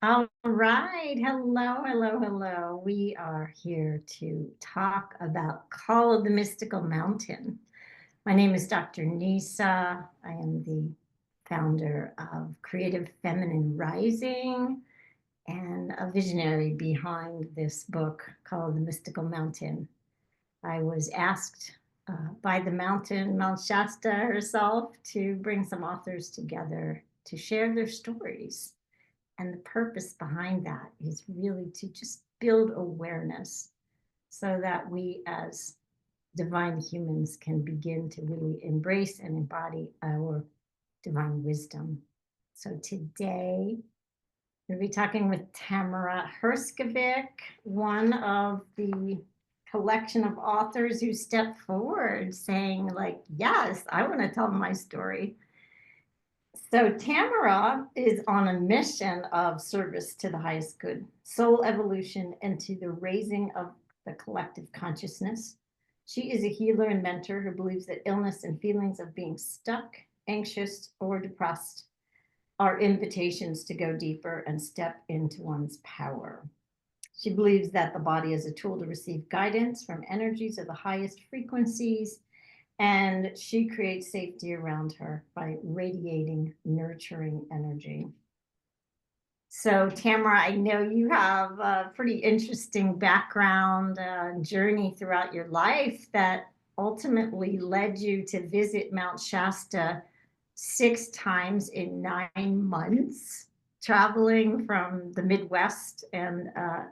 All right. Hello, hello, hello. We are here to talk about Call of the Mystical Mountain. My name is Dr. Neesa. I am the founder of Creative Feminine Rising and a visionary behind this book called The Mystical Mountain. I was asked by the mountain, Mount Shasta herself, to bring some authors together to share their stories, and the purpose behind that is really to just build awareness so that we as divine humans can begin to really embrace and embody our divine wisdom. So today, we'll be talking with Tamara Herskovic, one of the collection of authors who stepped forward saying, like, yes, I want to tell my story. So Tamara is on a mission of service to the highest good, soul evolution, and to the raising of the collective consciousness. She is a healer and mentor who believes that illness and feelings of being stuck, anxious, or depressed are invitations to go deeper and step into one's power. She believes that the body is a tool to receive guidance from energies of the highest frequencies, and she creates safety around her by radiating nurturing energy. So, Tamara, I know you have a pretty interesting background journey throughout your life that ultimately led you to visit Mount Shasta 6 times in 9 months, traveling from the Midwest. And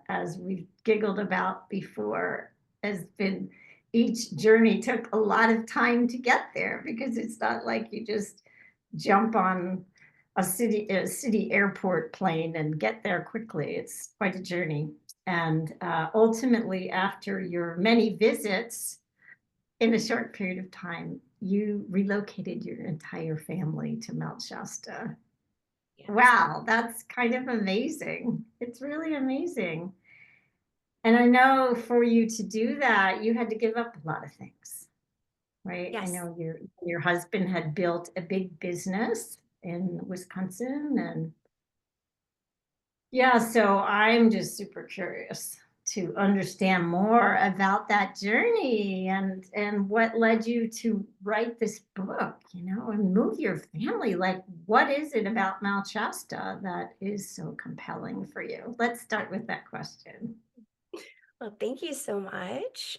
as we've giggled about before, has been each journey took a lot of time to get there because it's not like you just jump on a city airport plane and get there quickly. It's quite a journey. And ultimately, after your many visits in a short period of time, you relocated your entire family to Mount Shasta. Yes. Wow, that's kind of amazing. It's really amazing. And I know for you to do that, you had to give up a lot of things, right? I Yes. know your husband had built a big business in Wisconsin, and yeah, so I'm just super curious to understand more about that journey and what led you to write this book, and move your family. Like, what is it about Mount Shasta that is so compelling for you? Let's start with that question. Well, thank you so much.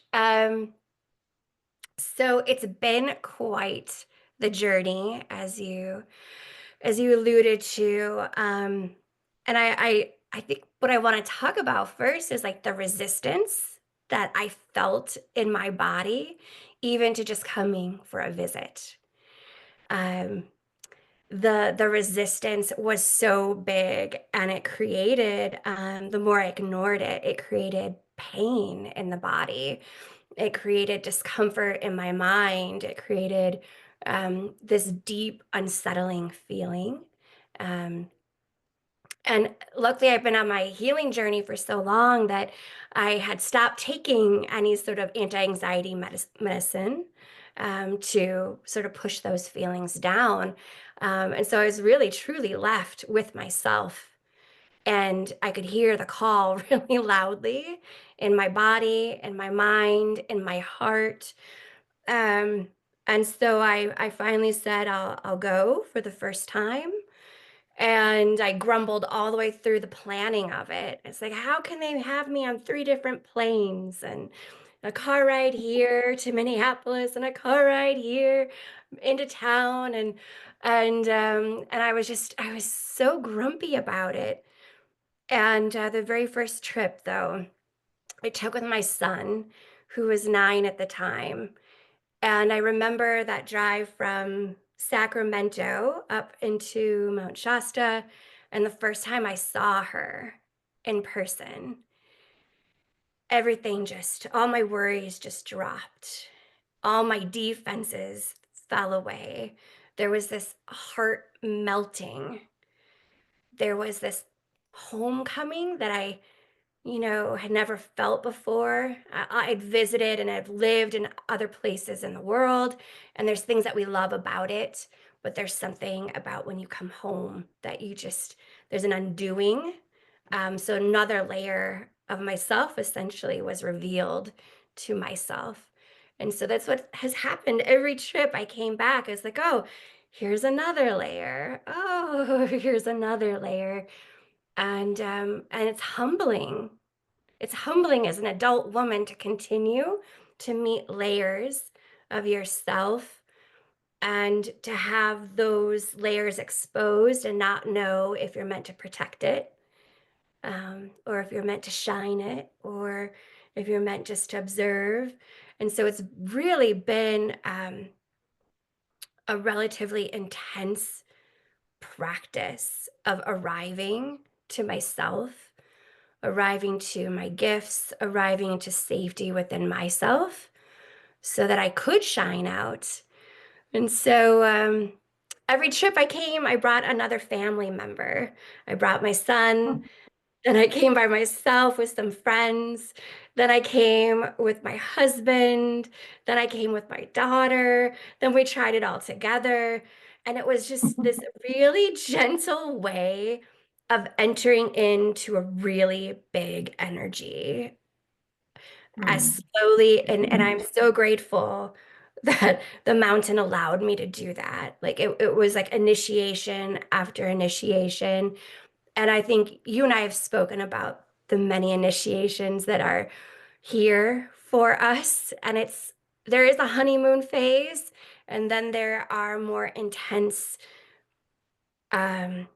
So it's been quite the journey, as you alluded to. And I think what I want to talk about first is like the resistance that I felt in my body, even to just coming for a visit. Um, the resistance was so big, and it created, the more I ignored it, it created pain in the body. It created discomfort in my mind. It created this deep unsettling feeling. um, and luckily, I've been on my healing journey for so long that I had stopped taking any sort of anti-anxiety medicine, to sort of push those feelings down. And so I was really, truly left with myself. And I could hear the call really loudly in my body, in my mind, in my heart. Um, and so I finally said, I'll go for the first time. And I grumbled all the way through the planning of it. It's like, how can they have me on 3 different planes, and a car ride here to Minneapolis and a car ride here into town, and I was so grumpy about it. And the very first trip, though, I took with my son, who was 9 at the time. And I remember that drive from Sacramento up into Mount Shasta, and the first time I saw her in person, all my worries just dropped. All my defenses fell away. There was this heart melting. There was this homecoming that I had never felt before. I'd visited and I've lived in other places in the world, and there's things that we love about it, but there's something about when you come home that there's an undoing. So another layer of myself essentially was revealed to myself. And so that's what has happened every trip I came back. It's like, oh, here's another layer. Oh, here's another layer. And it's humbling. It's humbling as an adult woman to continue to meet layers of yourself and to have those layers exposed and not know if you're meant to protect it, or if you're meant to shine it, or if you're meant just to observe. And so it's really been a relatively intense practice of arriving to myself, arriving to my gifts, arriving to safety within myself so that I could shine out. And so every trip I came, I brought another family member. I brought my son. Then I came by myself with some friends. Then I came with my husband. Then I came with my daughter. Then we tried it all together. And it was just this really gentle way of entering into a really big energy as slowly. And I'm so grateful that the mountain allowed me to do that. Like it was like initiation after initiation. And I think you and I have spoken about the many initiations that are here for us. And there is a honeymoon phase, and then there are more intense um,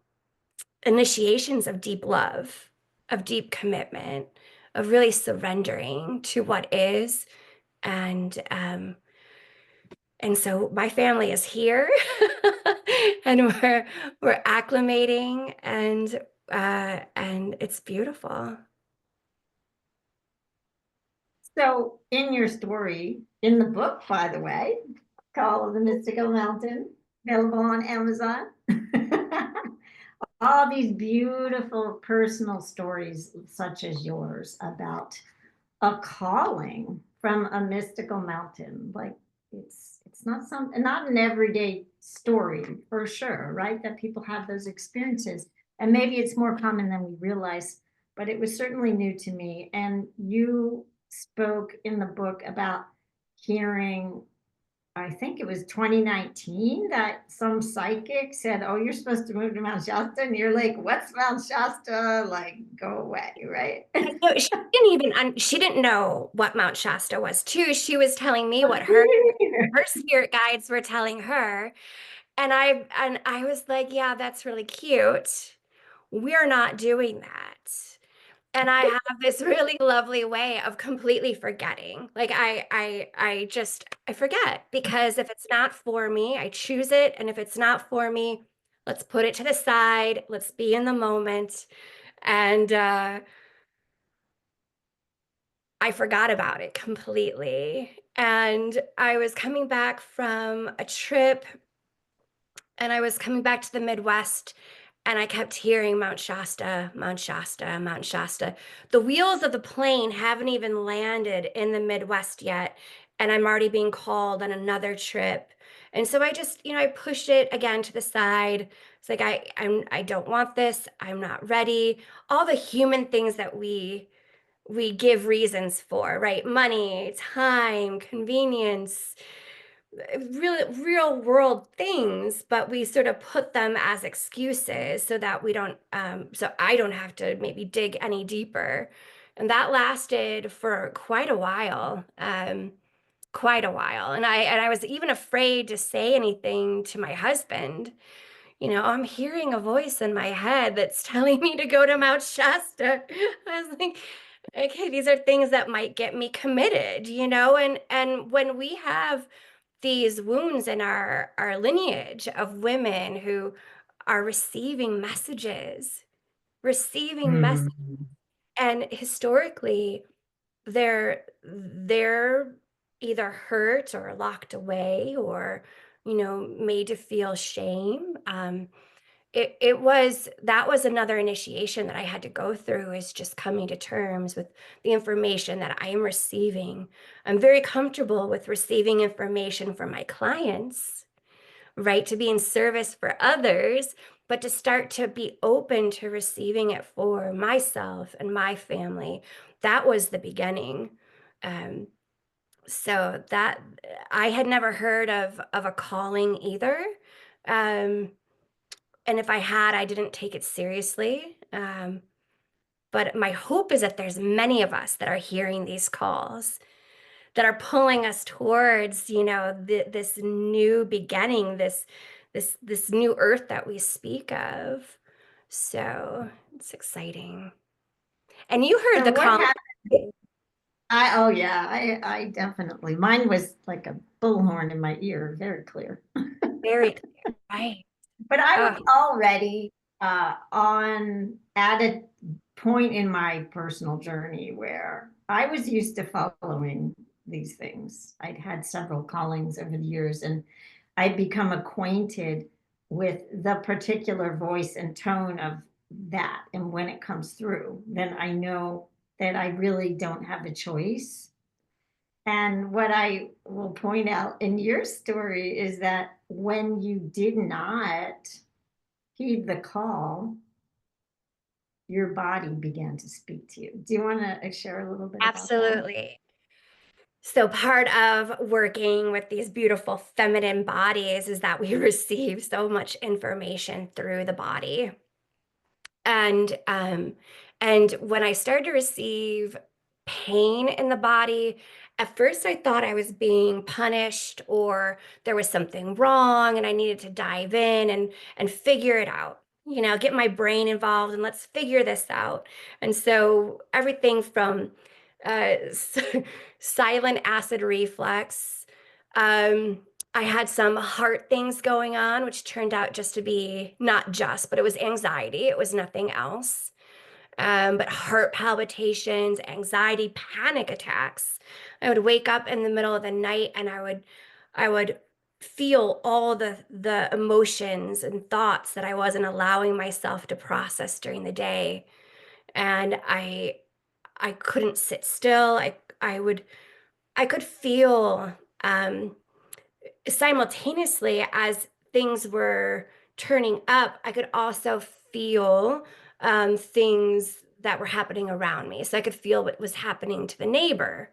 initiations of deep love, of deep commitment, of really surrendering to what is. And and so my family is here, and we're acclimating, and it's beautiful. So, in your story, in the book, by the way, Call of the Mystical Mountain, available on Amazon, all these beautiful personal stories, such as yours, about a calling from a mystical mountain. Like it's not not an everyday story for sure, right? That people have those experiences, and maybe it's more common than we realize. But it was certainly new to me. And you spoke in the book about hearing, I think it was 2019, that some psychic said, "Oh, you're supposed to move to Mount Shasta," and you're like, "What's Mount Shasta?" Like, go away, right? So she didn't know what Mount Shasta was too. She was telling me what her spirit guides were telling her. And I was like, yeah, that's really cute. We're not doing that. And I have this really lovely way of completely forgetting. Like I forget, because if it's not for me, I choose it. And if it's not for me, let's put it to the side. Let's be in the moment. And I forgot about it completely. And I was coming back from a trip, and I was coming back to the Midwest, and I kept hearing Mount Shasta, Mount Shasta, Mount Shasta. The wheels of the plane haven't even landed in the Midwest yet, and I'm already being called on another trip. And so I just, I pushed it again to the side. It's like I don't want this. I'm not ready. All the human things that we give reasons for, right? Money, time, convenience, real world things, but we sort of put them as excuses so that we don't, so I don't have to maybe dig any deeper. And that lasted for quite a while. Quite a while. And I was even afraid to say anything to my husband. I'm hearing a voice in my head that's telling me to go to Mount Shasta. I was like, okay, these are things that might get me committed, and when we have these wounds in our lineage of women who are receiving messages, and historically they're either hurt or locked away, or made to feel shame. That was another initiation that I had to go through, is just coming to terms with the information that I am receiving. I'm very comfortable with receiving information from my clients, right, to be in service for others. but to start to be open to receiving it for myself and my family, that was the beginning. Um, so that I had never heard of a calling either. Um, and if I had, I didn't take it seriously. But my hope is that there's many of us that are hearing these calls that are pulling us towards, this new beginning, this new earth that we speak of. So it's exciting. And you heard So the what call. happened? Oh yeah, I definitely. Mine was like a bullhorn in my ear, very clear. Very clear, right? But I was Oh, already on at a point in my personal journey where I was used to following these things. I'd had several callings over the years, and I'd become acquainted with the particular voice and tone of that. And when it comes through, then I know that I really don't have a choice. And what I will point out in your story is that when you did not heed the call, your body began to speak to you. Do you want to share a little bit about that? absolutely. So part of working with these beautiful feminine bodies is that we receive so much information through the body. And when I started to receive pain in the body, at first I thought I was being punished or there was something wrong and I needed to dive in and figure it out. Get my brain involved and let's figure this out. And so everything from silent acid reflux, I had some heart things going on, which turned out just to be not just, but it was anxiety. It was nothing else. But heart palpitations, anxiety, panic attacks. I would wake up in the middle of the night and I would feel all the emotions and thoughts that I wasn't allowing myself to process during the day. And I couldn't sit still. I could feel simultaneously as things were turning up, I could also feel things that were happening around me. So I could feel what was happening to the neighbor.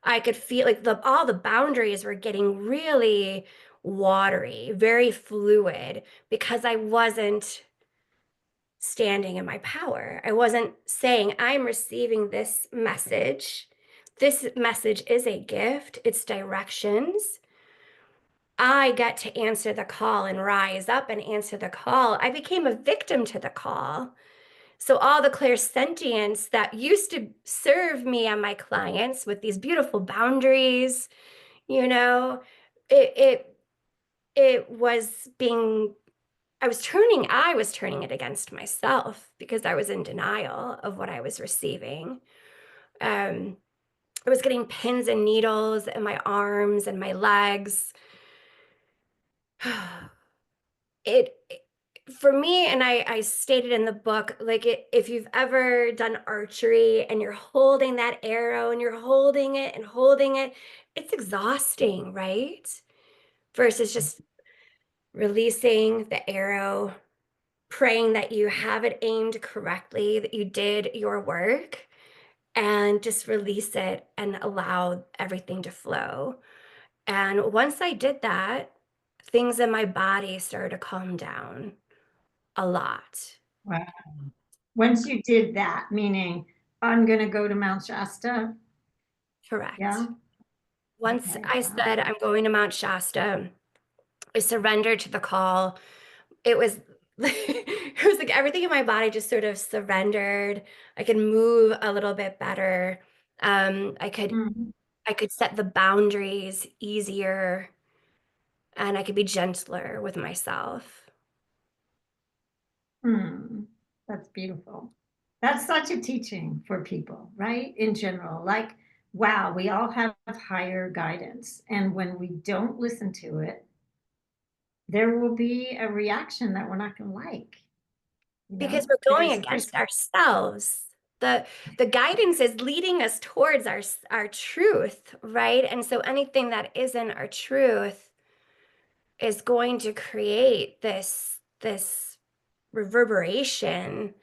I could feel like all the boundaries were getting really watery, very fluid, because I wasn't standing in my power. I wasn't saying, I'm receiving this message. This message is a gift, it's directions. I got to answer the call and rise up and answer the call. I became a victim to the call. So all the clairsentience that used to serve me and my clients with these beautiful boundaries, you know, it it it was being I was turning it against myself because I was in denial of what I was receiving. Um, I was getting pins and needles in my arms and my legs. it for me, and I stated in the book, like if you've ever done archery and you're holding that arrow and you're holding it, it's exhausting, right? Versus just releasing the arrow, praying that you have it aimed correctly, that you did your work, and just release it and allow everything to flow. And once I did that, things in my body started to calm down a lot. Wow. Once you did that, meaning I'm going to go to Mount Shasta. Yeah. Correct. Once Okay. I Wow. said I'm going to Mount Shasta, I surrendered to the call. It was it was like everything in my body just sort of surrendered. I could move a little bit better. I could Mm. I could set the boundaries easier and I could be gentler with myself. Hmm. That's beautiful. That's such a teaching for people, right? In general, like, wow, we all have higher guidance. And when we don't listen to it, there will be a reaction that we're not going to like. Because we're going There's a against risk. ourselves. The guidance is leading us towards our truth, right? And so anything that isn't our truth is going to create this reverberation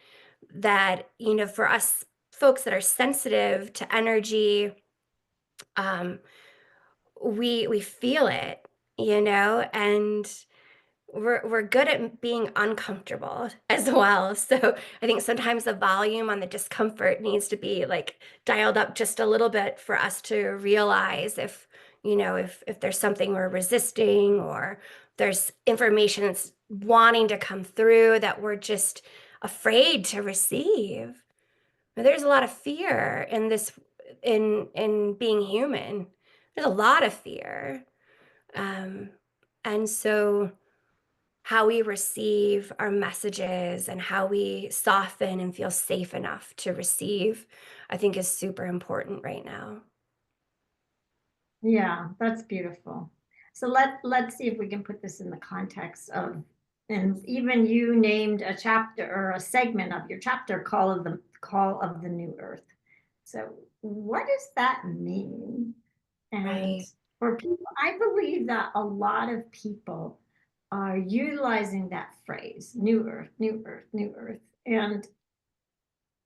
that, for us folks that are sensitive to energy, um, we feel it, and we're good at being uncomfortable as well. So I think sometimes the volume on the discomfort needs to be like dialed up just a little bit for us to realize if there's something we're resisting, or there's information that's wanting to come through that we're just afraid to receive. There's a lot of fear in this, in being human. There's a lot of fear. Um, and so how we receive our messages and how we soften and feel safe enough to receive, I think is super important right now. Yeah, that's beautiful. So let's see if we can put this in the context of, and even you named a chapter or a segment of your chapter, call of the new earth. So what does that mean? And Right. for people, I believe that a lot of people are utilizing that phrase, new earth, new earth, new earth. And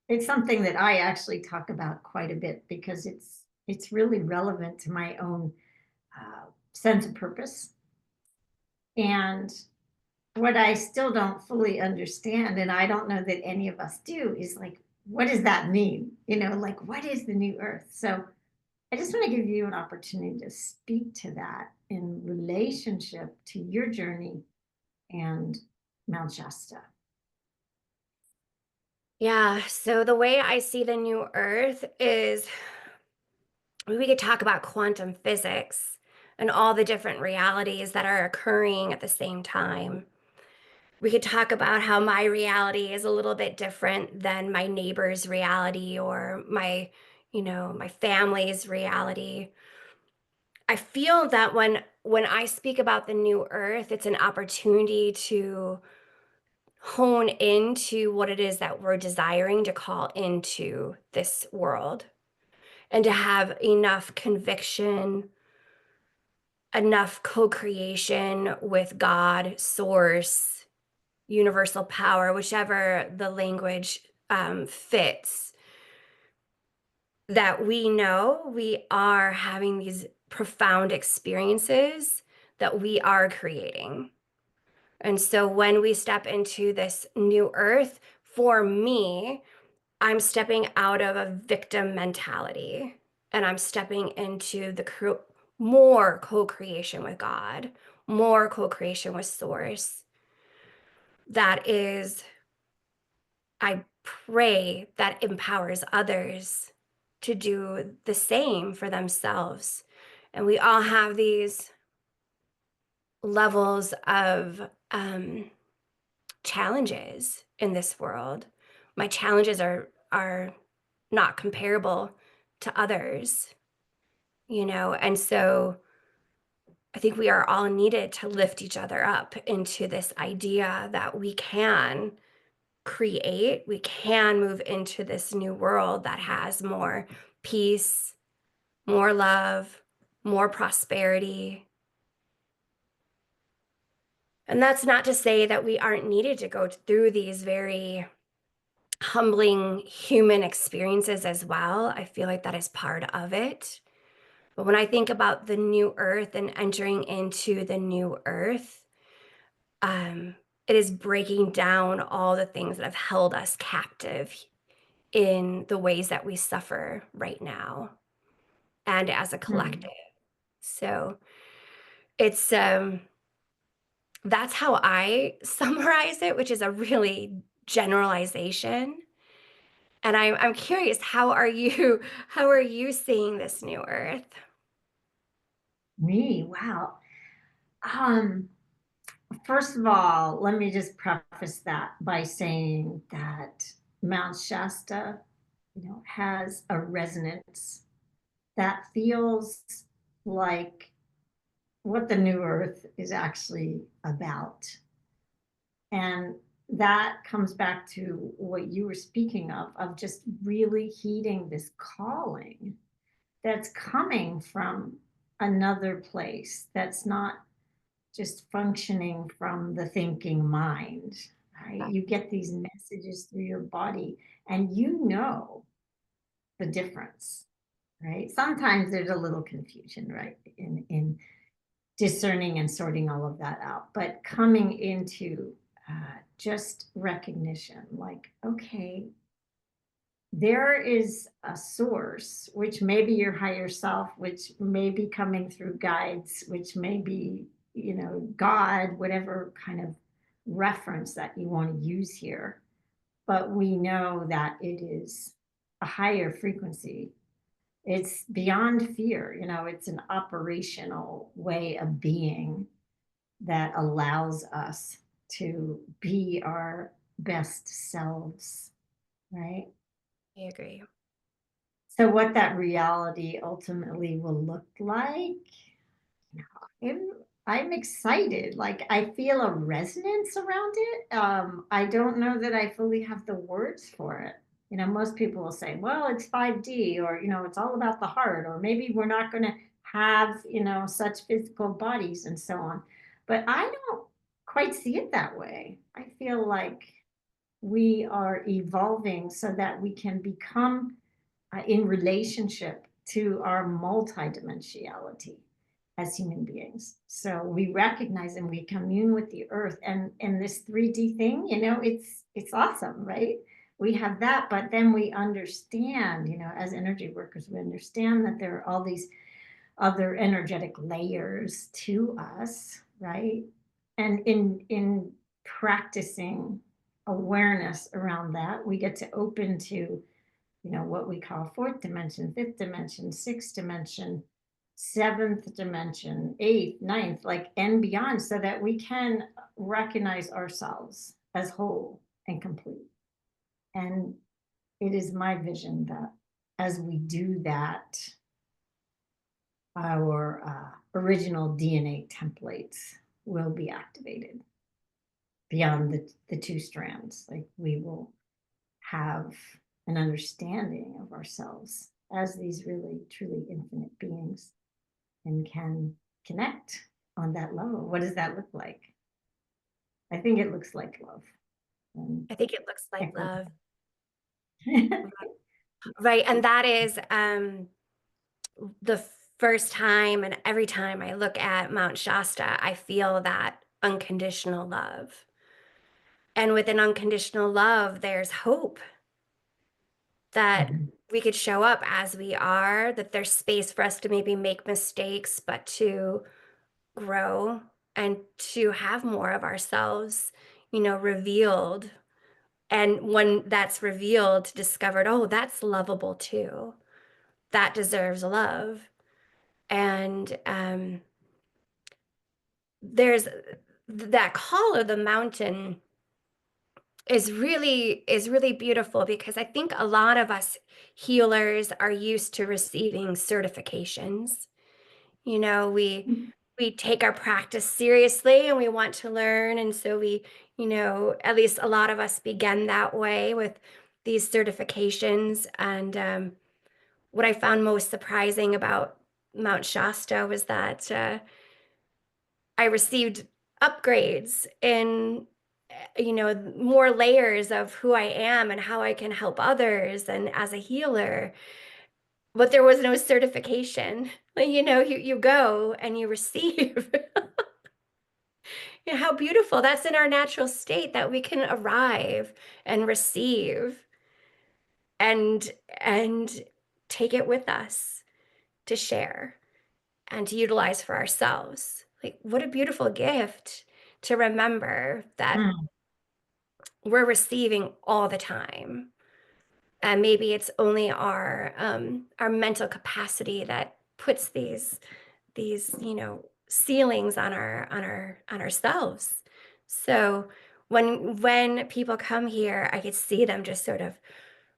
it's something that I actually talk about quite a bit because it's really relevant to my own sense of purpose. And what I still don't fully understand, and I don't know that any of us do, is like, what does that mean? Like, what is the new earth? So I just want to give you an opportunity to speak to that in relationship to your journey and Mount Shasta. Yeah. So the way I see the new earth is, we could talk about quantum physics and all the different realities that are occurring at the same time. We could talk about how my reality is a little bit different than my neighbor's reality, or my family's reality. I feel that when I speak about the new earth, it's an opportunity to hone into what it is that we're desiring to call into this world, and to have enough conviction, enough co-creation with God, source, universal power, whichever the language fits, that we know we are having these profound experiences that we are creating. And so when we step into this new earth, for me, I'm stepping out of a victim mentality, and I'm stepping into more co creation with God, more co creation with Source. That is, I pray that empowers others to do the same for themselves. And we all have these levels of challenges in this world. My challenges are not comparable to others, and so I think we are all needed to lift each other up into this idea that we can create, we can move into this new world that has more peace, more love, more prosperity. And that's not to say that we aren't needed to go through these very humbling human experiences as well. I feel like that is part of it. But when I think about the new earth and entering into the new earth, it is breaking down all the things that have held us captive in the ways that we suffer right now and as a Hmm. collective. So it's that's how I summarize it, which is a really generalization. And I'm curious, how are you how are you seeing this new earth? Me, wow. Um, First of all, let me just preface that by saying that Mount Shasta, has a resonance that feels like what the new earth is actually about. And that comes back to what you were speaking of just really heeding this calling that's coming from another place that's not just functioning from the thinking mind. right? You get these messages through your body and you know the difference, right? Sometimes there's a little confusion, right? In discerning and sorting all of that out, but coming into just recognition, like, okay, there is a source, which may be your higher self, which may be coming through guides, which may be, God, whatever kind of reference that you want to use here. But we know that it is a higher frequency. It's beyond fear, it's an operational way of being that allows us to be our best selves, right? I agree. So, what that reality ultimately will look like, I'm, I'm excited. Like, I feel a resonance around it. I don't know that I fully have the words for it. Most people will say, well, it's 5D, or, it's all about the heart, or maybe we're not going to have, such physical bodies and so on. But I don't quite see it that way. I feel like we are evolving so that we can become in relationship to our multidimensionality as human beings. So we recognize and we commune with the earth, and this 3D thing, it's awesome, right? We have that, but then we understand, as energy workers, we understand that there are all these other energetic layers to us, right? And in practicing awareness around that, we get to open to, what we call fourth dimension, fifth dimension, sixth dimension, seventh dimension, eighth, ninth, like, and beyond, so that we can recognize ourselves as whole and complete. And it is my vision that as we do that, our original DNA templates will be activated beyond the two strands. Like, we will have an understanding of ourselves as these really truly infinite beings and can connect on that level. What does that look like? I think it looks like love and I think it looks like equity. love. Right. And that is the first time and every time I look at Mount Shasta, I feel that unconditional love. And within unconditional love, there's hope that Mhm. we could show up as we are, that there's space for us to maybe make mistakes, but to grow and to have more of ourselves, revealed. And when that's revealed, discovered, oh, that's lovable too. That deserves love. And there's that call of the mountain is really beautiful, because I think a lot of us healers are used to receiving certifications. We take our practice seriously and we want to learn, and so we, at least a lot of us begin that way with these certifications. And what I found most surprising about Mount Shasta was that I received upgrades in, more layers of who I am and how I can help others and as a healer. But there was no certification. Like, you go and you receive. How beautiful. That's in our natural state, that we can arrive and receive and take it with us to share and to utilize for ourselves. Like, what a beautiful gift to remember that Mm. we're receiving all the time. And maybe it's only our mental capacity that puts these ceilings on ourselves. So when people come here, I could see them just sort of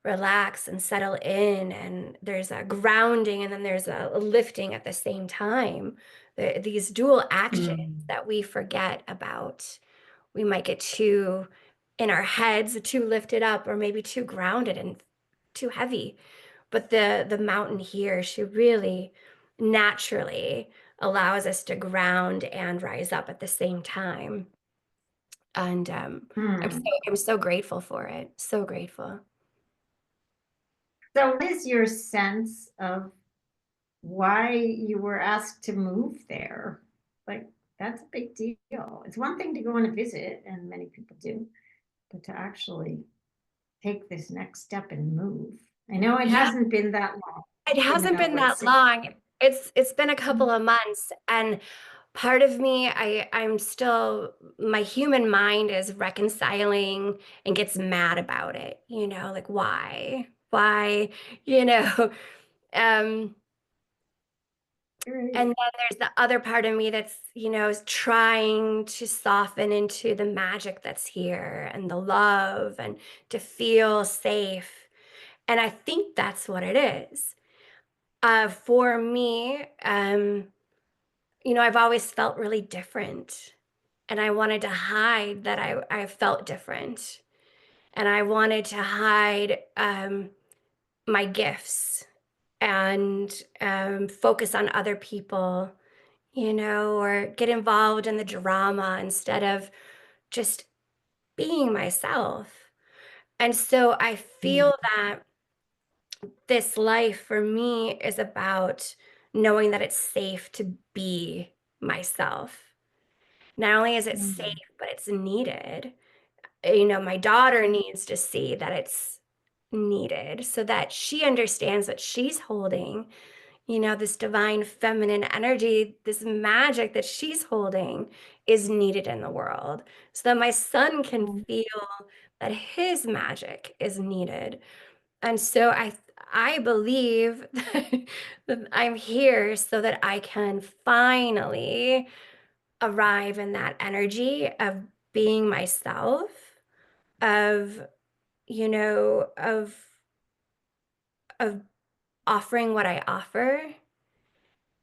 relax and settle in, and there's a grounding and then there's a lifting at the same time. These dual actions Mm. that we forget about. We might get too in our heads, too lifted up, or maybe too grounded and too heavy. But the mountain here, she really naturally allows us to ground and rise up at the same time. And Hmm. I'm so grateful for it. So grateful. So, what is your sense of why you were asked to move there? Like, that's a big deal. It's one thing to go on a visit, and many people do, but to actually take this next step and move. I know it Yeah, hasn't been that long. it It's been hasn't about been what, that 6 long. It's been a couple of months, and part of me, I'm still, my human mind is reconciling and gets mad about it, like why, you know, um, and years? then there's the other part of me that's, is trying to soften into the magic that's here and the love and to feel safe. And I think that's what it is. For me, I've always felt really different. And I wanted to hide that I felt different. And I wanted to hide my gifts and focus on other people, or get involved in the drama instead of just being myself. And so I Mm, feel that this life for me is about knowing that it's safe to be myself. Not only is it safe, mm, but it's needed. My daughter needs to see that it's needed so that she understands that she's holding, this divine feminine energy, this magic that she's holding is needed in the world. So that my son can mm, feel that his magic is needed. And so I believe that I'm here so that I can finally arrive in that energy of being myself, of of of offering what I offer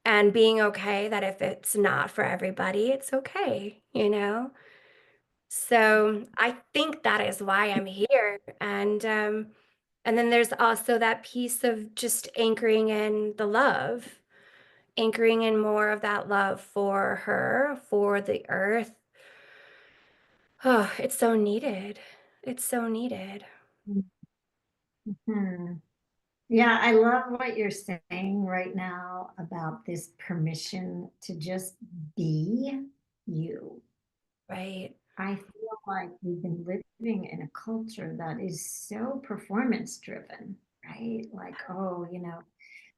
and being okay that if it's not for everybody, it's okay. So I think that is why I'm here. And then there's also that piece of just anchoring in the love, anchoring in more of that love for her, for the earth. Oh, it's so needed. It's so needed. mm, mhm. Yeah, I love what you're saying right now about this permission to just be you. Right. I feel like we've been living in a culture that is so performance driven, right? Like, oh,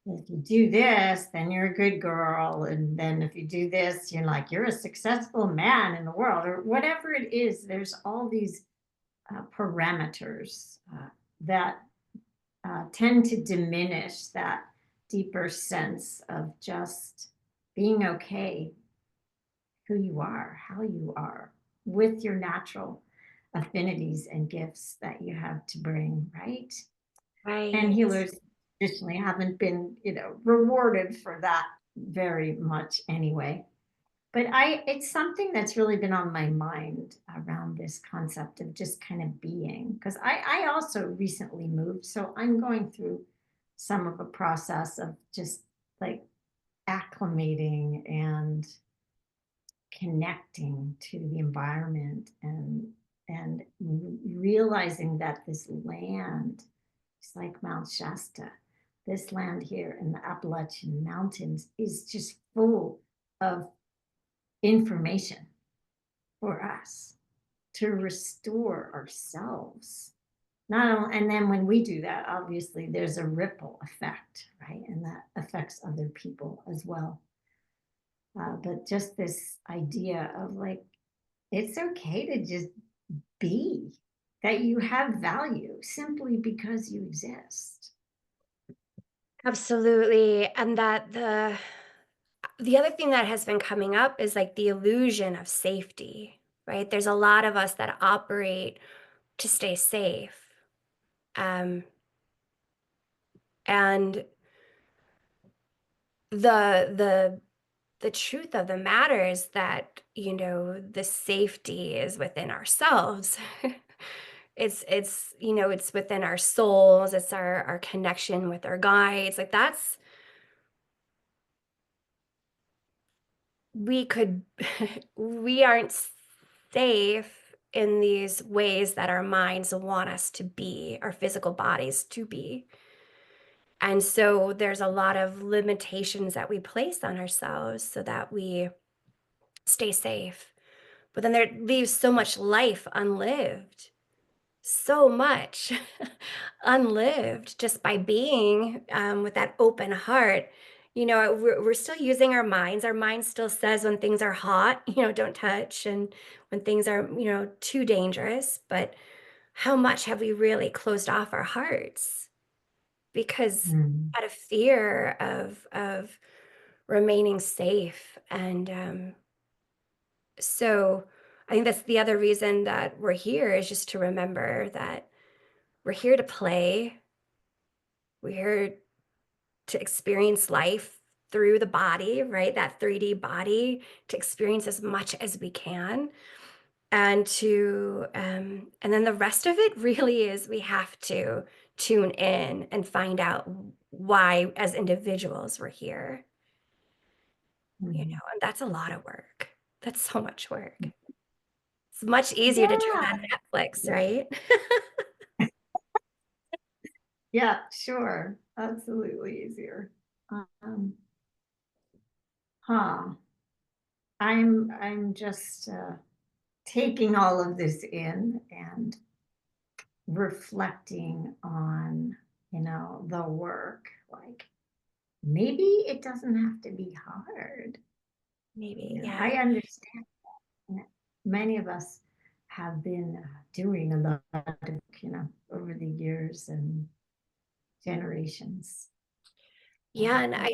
if you do this, then you're a good girl. And then if you do this, you're like, you're a successful man in the world, or whatever it is. There's all these parameters that tend to diminish that deeper sense of just being okay who you are, how you are, with your natural affinities and gifts that you have to bring, right? And Right. healers traditionally haven't been, rewarded for that very much anyway. But it's something that's really been on my mind around this concept of just kind of being, because I also recently moved, so I'm going through some of a process of just like acclimating and connecting to the environment and realizing that this land is like Mount Shasta. This land here in the Appalachian Mountains is just full of information for us to restore ourselves. Not only, and then when we do that, obviously there's a ripple effect, right? And that affects other people as well. But just this idea of like, it's okay to just be, that you have value simply because you exist. Absolutely. And that the other thing that has been coming up is like the illusion of safety, right? There's a lot of us that operate to stay safe. Um, and the the truth of the matter is that, the safety is within ourselves. It's within our souls, it's our connection with our guides. Like that's we could we aren't safe in these ways that our minds want us to be, our physical bodies to be. And so there's a lot of limitations that we place on ourselves so that we stay safe. But then there leaves so much life unlived, so much unlived just by being with that open heart. We're still using our minds. Our mind still says when things are hot, don't touch, and when things are, too dangerous. But how much have we really closed off our hearts because Mm. out of fear of remaining safe? And so I think that's the other reason that we're here, is just to remember that we're here to play. We're here to experience life through the body, right? That 3D body, to experience as much as we can. And then the rest of it really is we have to tune in and find out why, as individuals, we're here. Mm. And that's a lot of work. That's so much work. It's much easier to turn Yeah. on Netflix, right? Yeah, sure. Absolutely easier. Um, huh. I'm just taking all of this in and reflecting on, the work. Like maybe it doesn't have to be hard. Maybe, I yeah. understand that many of us have been doing a lot of, over the years and generations. Yeah, and But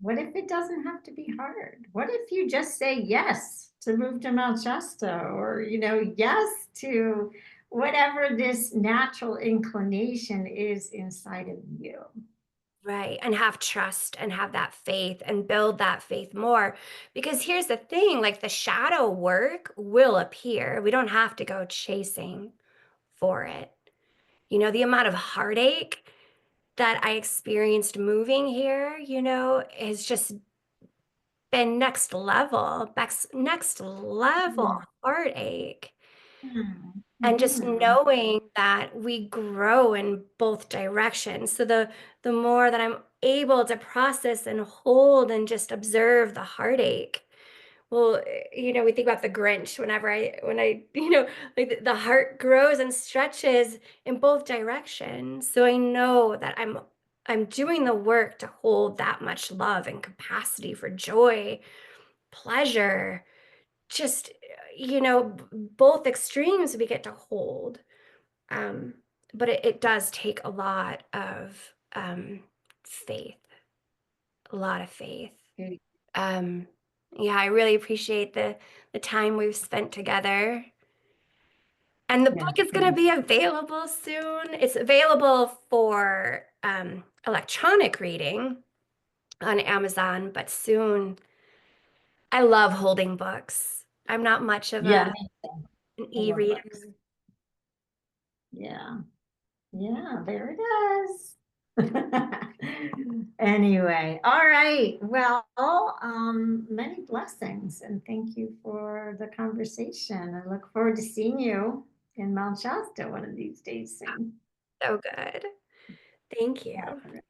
what if it doesn't have to be hard? What if you just say yes to move to Mount Shasta, or, yes to whatever this natural inclination is inside of you? right, and have trust and have that faith and build that faith more. Because here's the thing, like the shadow work will appear. We don't have to go chasing for it. The amount of heartache that I experienced moving here, has just been next level Mm. heartache. Mm. And just Mhm. knowing that we grow in both directions. So the more that I'm able to process and hold and just observe the heartache. Well, we think about the Grinch when I, like the heart grows and stretches in both directions. So I know that I'm doing the work to hold that much love and capacity for joy, pleasure, just both extremes we get to hold. um, but it does take a lot of faith, a lot of faith. Okay. um, yeah, I really appreciate the time we've spent together. And the Yeah. book is going to be available soon. It's available for electronic reading on Amazon, but soon. I love holding books. I'm not much of Yeah. an I love e-reader. books. Yeah. Yeah, there it is. Anyway, all right. Well, many blessings, and thank you for the conversation. I look forward to seeing you in Mount Shasta one of these days soon. So good. Thank All you. right.